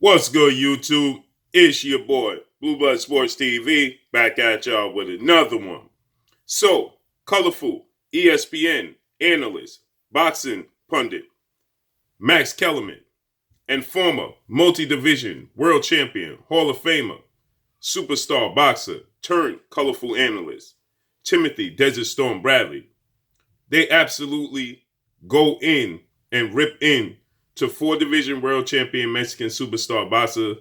What's good, YouTube? It's your boy, Blue Blood Sports TV, back at y'all with another one. So, colorful ESPN analyst, boxing pundit, Max Kellermann, and former multi-division world champion, Hall of Famer, superstar boxer turned colorful analyst, Timothy Desert Storm Bradley. They absolutely go in and rip in to four-division world champion Mexican superstar boxer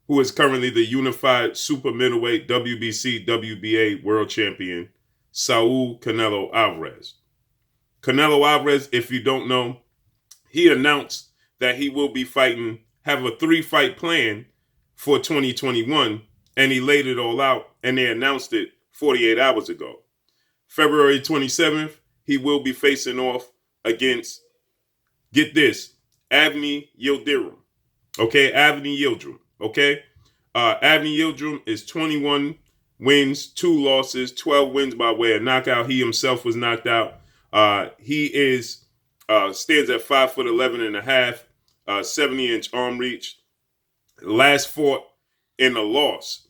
who is currently the unified super middleweight WBC WBA world champion, Saul Canelo Alvarez. Canelo Alvarez, if you don't know, he announced that he will be have a 3-fight plan for 2021, and he laid it all out, and they announced it 48 hours ago. February 27th, he will be facing off against, get this, Avni Yildirim. Okay, Avni Yildirim. Okay, Avni Yildirim is 21 wins, 2 losses, 12 wins by way of knockout. He himself was knocked out. He stands at 5'11" and a half, 70-inch arm reach. Last fought in a loss.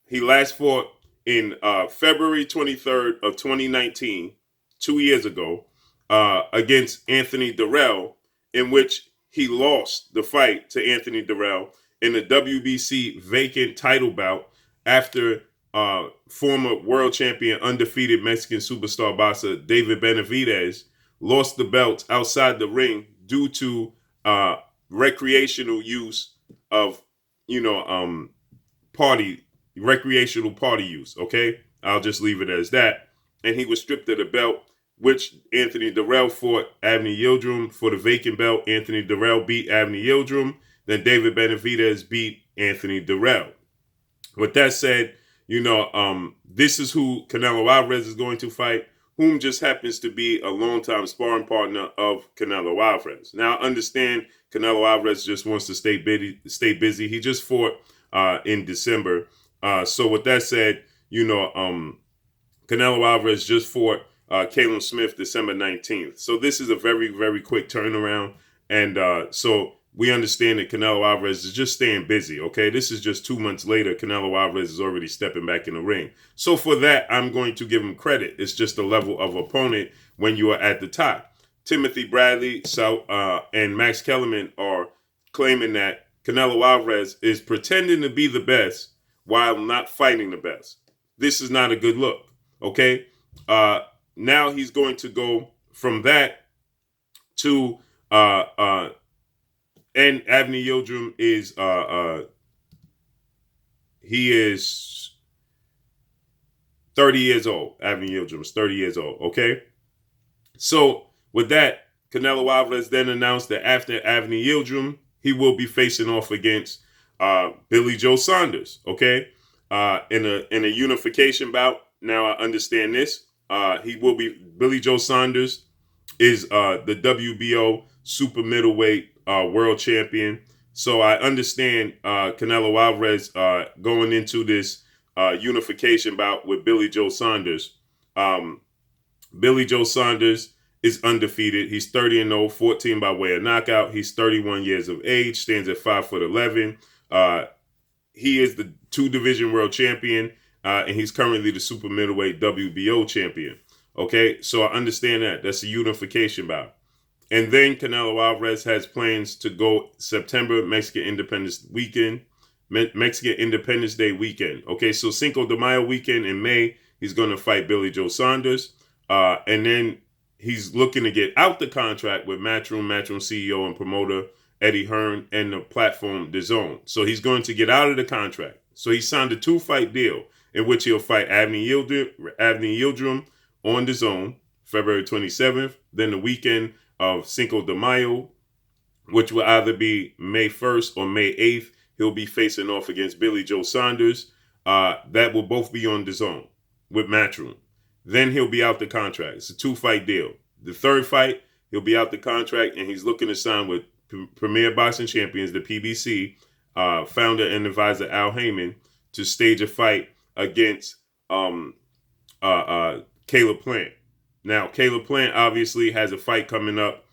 He last fought in February 23rd of 2019, 2 years ago, against Anthony Durrell, in which he lost the fight to Anthony Durrell in the WBC vacant title bout after former world champion, undefeated Mexican superstar boxer David Benavidez lost the belt outside the ring due to recreational use of, recreational party use. Okay, I'll just leave it as that. And he was stripped of the belt, which Anthony Durrell fought Avni Yildirim for the vacant belt. Anthony Durrell beat Avni Yildirim. Then David Benavidez beat Anthony Durrell. With that said, this is who Canelo Alvarez is going to fight, whom just happens to be a longtime sparring partner of Canelo Alvarez. Now, understand Canelo Alvarez just wants to stay busy. He just fought in December. So with that said, Canelo Alvarez just fought Caleb Smith December 19th. So this is a very, very quick turnaround. And so we understand that Canelo Alvarez is just staying busy, okay? This is just 2 months later. Canelo Alvarez is already stepping back in the ring. So for that, I'm going to give him credit. It's just the level of opponent when you are at the top. Timothy Bradley and Max Kellermann are claiming that Canelo Alvarez is pretending to be the best while not fighting the best. This is not a good look, okay? Now he's going to go from that to and Avni Yildirim is he is 30 years old. Avni Yildirim is 30 years old. Okay, so with that, Canelo Alvarez then announced that after Avni Yildirim, he will be facing off against Billy Joe Saunders. Okay, in a unification bout. Now I understand this. Billy Joe Saunders is the WBO super middleweight world champion. So I understand Canelo Alvarez going into this unification bout with Billy Joe Saunders. Billy Joe Saunders is undefeated. He's 30-0, 14 by way of knockout. He's 31 years of age, stands at 5'11". He is the 2-division world champion, and he's currently the super middleweight WBO champion. Okay, so I understand that. That's a unification bout. And then Canelo Alvarez has plans to go September, Mexican Independence Day weekend. Okay, so Cinco de Mayo weekend in May, he's going to fight Billy Joe Saunders. And then he's looking to get out the contract with Matchroom CEO and promoter Eddie Hearn and the platform DAZN. So he's going to get out of the contract. So he signed a 2-fight deal in which he'll fight Avni Yildirim on DAZN, February 27th. Then the weekend of Cinco de Mayo, which will either be May 1st or May 8th, he'll be facing off against Billy Joe Saunders. That will both be on DAZN with Matchroom. Then he'll be out the contract. It's a 2-fight deal. The third fight, he'll be out the contract, and he's looking to sign with Premier Boxing Champions, the PBC, founder and advisor Al Heyman, to stage a fight against Caleb Plant. Now, Caleb Plant obviously has a fight coming up.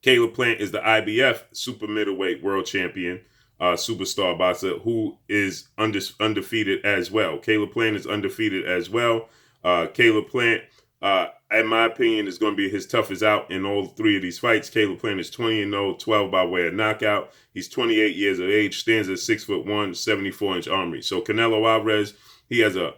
Caleb Plant is the IBF super middleweight world champion. superstar boxer who is undefeated as well. Caleb Plant is undefeated as well. Caleb Plant, in my opinion, is going to be his toughest out in all three of these fights. Caleb Plant is 20-0, 12 by way of knockout. He's 28 years of age, stands at 6'1", 74-inch arm reach. So Canelo Alvarez, he has a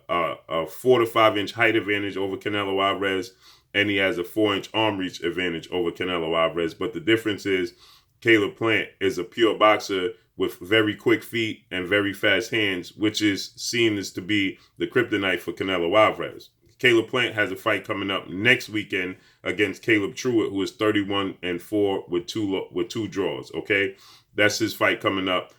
4 to 5 inch height advantage over Canelo Alvarez, and he has a 4-inch arm reach advantage over Canelo Alvarez. But the difference is Caleb Plant is a pure boxer with very quick feet and very fast hands, which is seen as to be the kryptonite for Canelo Alvarez. Caleb Plant has a fight coming up next weekend against Caleb Truitt, who is 31-4 with two draws. Okay, that's his fight coming up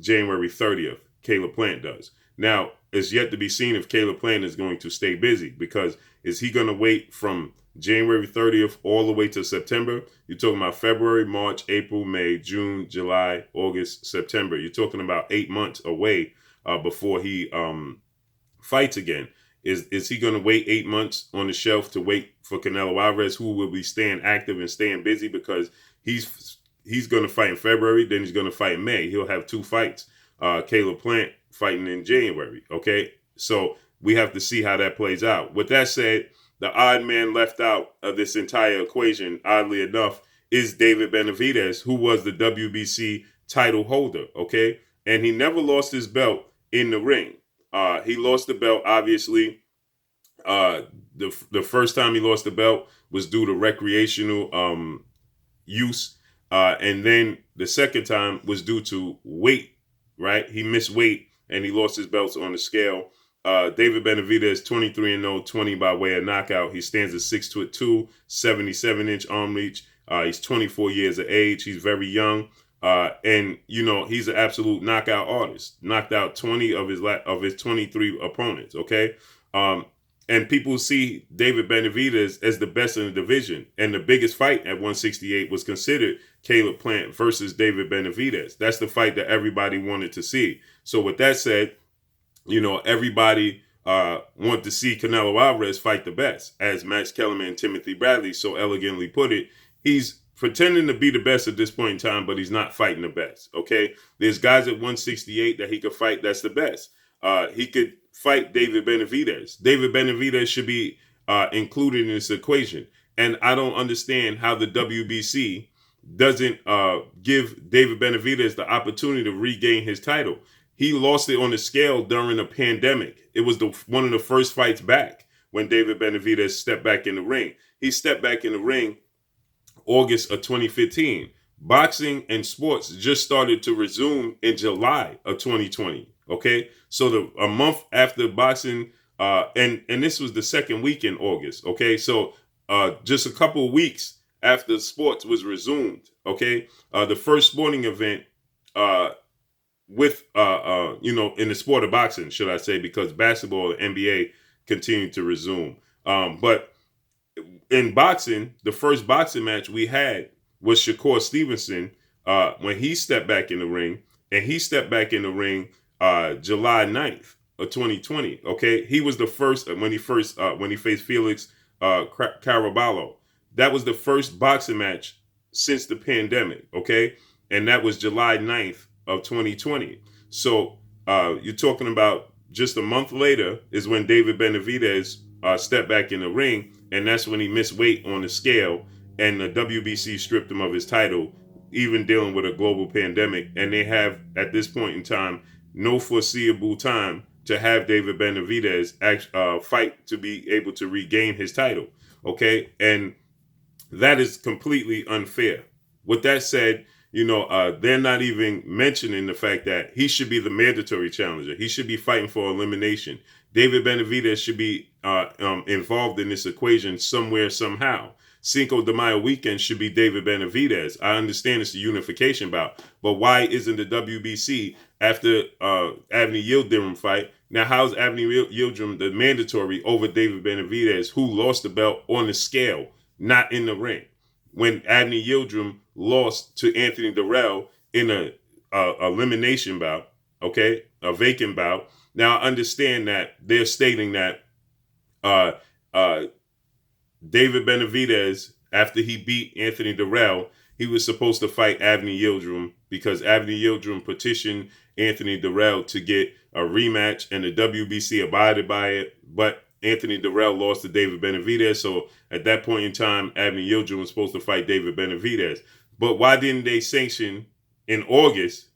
January 30th. Caleb Plant does. Now, it's yet to be seen if Caleb Plant is going to stay busy, because is he going to wait from January 30th all the way to September? You're talking about February, March, April, May, June, July, August, September. You're talking about 8 months away before he fights again. Is he going to wait 8 months on the shelf to wait for Canelo Alvarez, who will be staying active and staying busy, because he's going to fight in February, then he's going to fight in May. He'll have 2 fights. Caleb Plant fighting in January. Okay, so we have to see how that plays out. With that said, the odd man left out of this entire equation, oddly enough, is David Benavidez, who was the WBC title holder. Okay, and he never lost his belt in the ring. He lost the belt, obviously. The first time he lost the belt was due to recreational use. And then the second time was due to weight, right? He missed weight and he lost his belts on the scale. David Benavidez, 23-0, 20 by way of knockout. He stands at 6'2", 77-inch arm reach. He's 24 years of age. He's very young. And, you know, he's an absolute knockout artist. Knocked out 20 of his 23 opponents, okay? And people see David Benavidez as the best in the division. And the biggest fight at 168 was considered Caleb Plant versus David Benavidez. That's the fight that everybody wanted to see. So with that said, you know, everybody wanted to see Canelo Alvarez fight the best. As Max Kellermann and Timothy Bradley so elegantly put it, he's pretending to be the best at this point in time, but he's not fighting the best, okay? There's guys at 168 that he could fight that's the best. He could fight David Benavidez. David Benavidez should be included in this equation. And I don't understand how the WBC doesn't give David Benavidez the opportunity to regain his title. He lost it on the scale during a pandemic. It was one of the first fights back when David Benavidez stepped back in the ring. He stepped back in the ring August of 2015. Boxing and sports just started to resume in July of 2020. Okay, so a month after boxing, and this was the second week in August. Okay, so just a couple of weeks after sports was resumed. Okay, the first sporting event with you know, in the sport of boxing, should I say, because basketball and NBA continued to resume. But in boxing, the first boxing match we had was Shakur Stevenson when he stepped back in the ring, and he stepped back in the ring July 9th of 2020. Okay, he was the first when he faced Felix Caraballo. That was the first boxing match since the pandemic. Okay, and that was July 9th of 2020. So you're talking about just a month later is when David Benavidez stepped back in the ring, and that's when he missed weight on the scale, and the WBC stripped him of his title, even dealing with a global pandemic. And they have, at this point in time, no foreseeable time to have David Benavidez fight to be able to regain his title. Okay, and that is completely unfair. With that said, you know, they're not even mentioning the fact that he should be the mandatory challenger. He should be fighting for elimination. David Benavidez should be involved in this equation somewhere, somehow. Cinco de Mayo weekend should be David Benavidez. I understand it's a unification bout, but why isn't the WBC after Avni Yildirim fight? Now, how's Avni Yildirim the mandatory over David Benavidez, who lost the belt on the scale, not in the ring? When Avni Yildirim lost to Anthony Durrell in a elimination bout, okay, a vacant bout. Now, I understand that they're stating that David Benavidez, after he beat Anthony Durrell, he was supposed to fight Avni Yildirim because Anthony Yildirim petitioned Anthony Dirrell to get a rematch, and the WBC abided by it. But Anthony Dirrell lost to David Benavidez, so at that point in time, Anthony Yildirim was supposed to fight David Benavidez. But why didn't they sanction in August?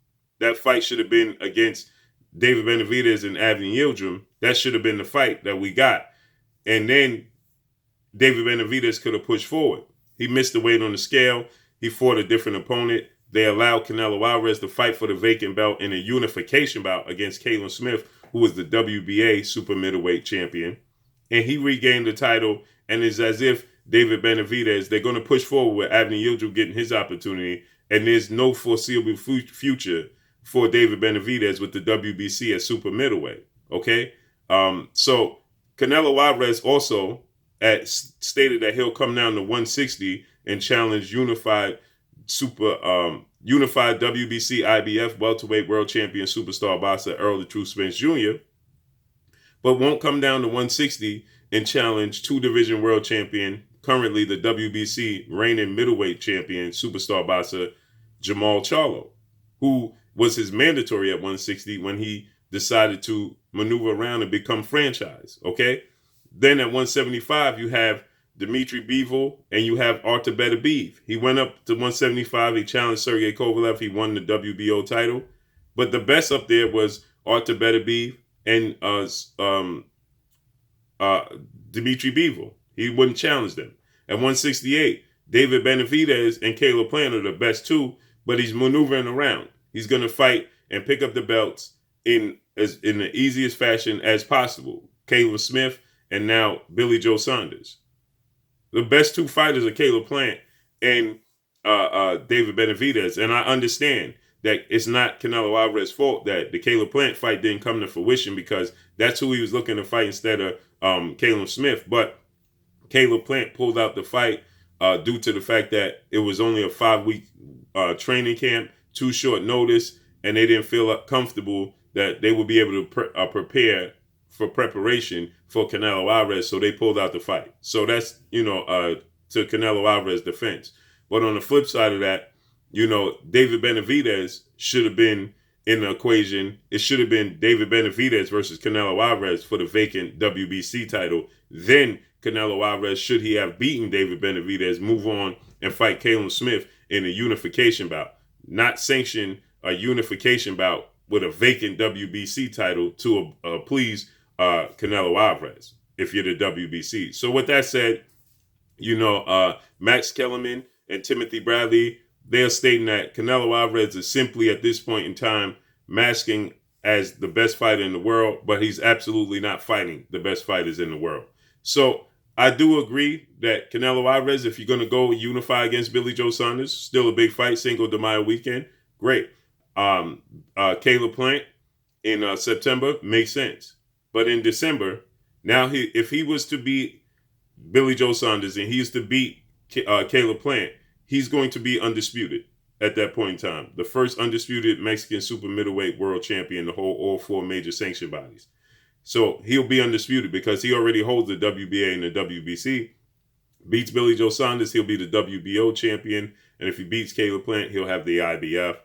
That fight should have been against David Benavidez and Anthony Yildirim. That should have been the fight that we got. And then David Benavidez could have pushed forward. He missed the weight on the scale. He fought a different opponent. They allowed Canelo Alvarez to fight for the vacant belt in a unification bout against Kellermann Smith, who was the WBA super middleweight champion. And he regained the title, and it's as if David Benavidez, they're going to push forward with Anthony Yildirim getting his opportunity, and there's no foreseeable future for David Benavidez with the WBC at super middleweight, okay? So Canelo Alvarez also stated that he'll come down to 160 and challenge unified WBC IBF welterweight world champion superstar boxer Earl the Truth Spence Jr., but won't come down to 160 and challenge two-division world champion, currently the WBC reigning middleweight champion superstar boxer Jamal Charlo, who was his mandatory at 160 when he decided to maneuver around and become franchise, okay? Then at 175, you have Dmitry Bivol and you have Artur Beterbiev. He went up to 175. He challenged Sergey Kovalev. He won the WBO title. But the best up there was Artur Beterbiev and Dmitry Bivol. He wouldn't challenge them. At 168, David Benavidez and Caleb Plant are the best two, but he's maneuvering around. He's going to fight and pick up the belts in the easiest fashion as possible. Caleb Smith and now Billy Joe Saunders. The best two fighters are Caleb Plant and David Benavidez. And I understand that it's not Canelo Alvarez's fault that the Caleb Plant fight didn't come to fruition, because that's who he was looking to fight instead of Caleb Smith. But Caleb Plant pulled out the fight due to the fact that it was only a 5-week training camp, too short notice, and they didn't feel comfortable that they would be able to prepare for preparation for Canelo Alvarez, so they pulled out the fight. So that's, to Canelo Alvarez's defense. But on the flip side of that, David Benavidez should have been in the equation. It should have been David Benavidez versus Canelo Alvarez for the vacant WBC title. Then Canelo Alvarez, should he have beaten David Benavidez, move on and fight Caleb Smith in a unification bout. Not sanction a unification bout with a vacant WBC title to please Canelo Alvarez if you're the WBC. So with that said, Max Kellermann and Timothy Bradley, they're stating that Canelo Alvarez is simply at this point in time masking as the best fighter in the world, but he's absolutely not fighting the best fighters in the world. So I do agree that Canelo Alvarez, if you're going to go unify against Billy Joe Saunders, still a big fight, Cinco de Mayo weekend, great. Caleb Plant in September makes sense. But in December, now if he was to beat Billy Joe Saunders and he is to beat Caleb Plant, he's going to be undisputed at that point in time. The first undisputed Mexican super middleweight world champion to hold all 4 major sanction bodies. So he'll be undisputed because he already holds the WBA and the WBC. Beats Billy Joe Saunders, he'll be the WBO champion. And if he beats Caleb Plant, he'll have the IBF.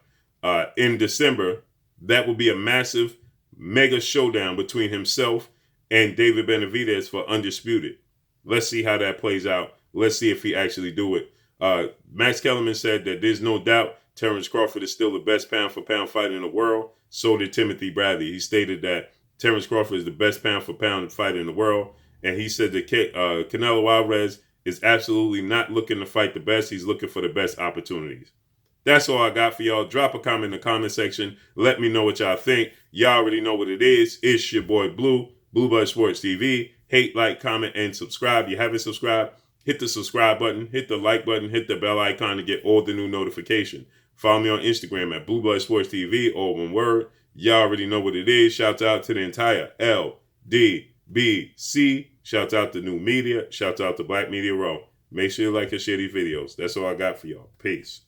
In December, that will be a massive, mega showdown between himself and David Benavidez for undisputed. Let's see how that plays out. Let's see if he actually do it. Max Kellermann said that there's no doubt Terrence Crawford is still the best pound-for-pound fighter in the world. So did Timothy Bradley. He stated that Terrence Crawford is the best pound-for-pound fighter in the world. And he said that Canelo Alvarez is absolutely not looking to fight the best. He's looking for the best opportunities. That's all I got for y'all. Drop a comment in the comment section. Let me know what y'all think. Y'all already know what it is. It's your boy Blue, Blue Blood Sports TV. Hate, like, comment, and subscribe. You haven't subscribed? Hit the subscribe button, hit the like button, hit the bell icon to get all the new notification. Follow me on Instagram at Blue Blood Sports TV, all one word. Y'all already know what it is. Shout out to the entire LDBC. Shout out to New Media. Shout out to Black Media Row. Make sure you like and share these videos. That's all I got for y'all. Peace.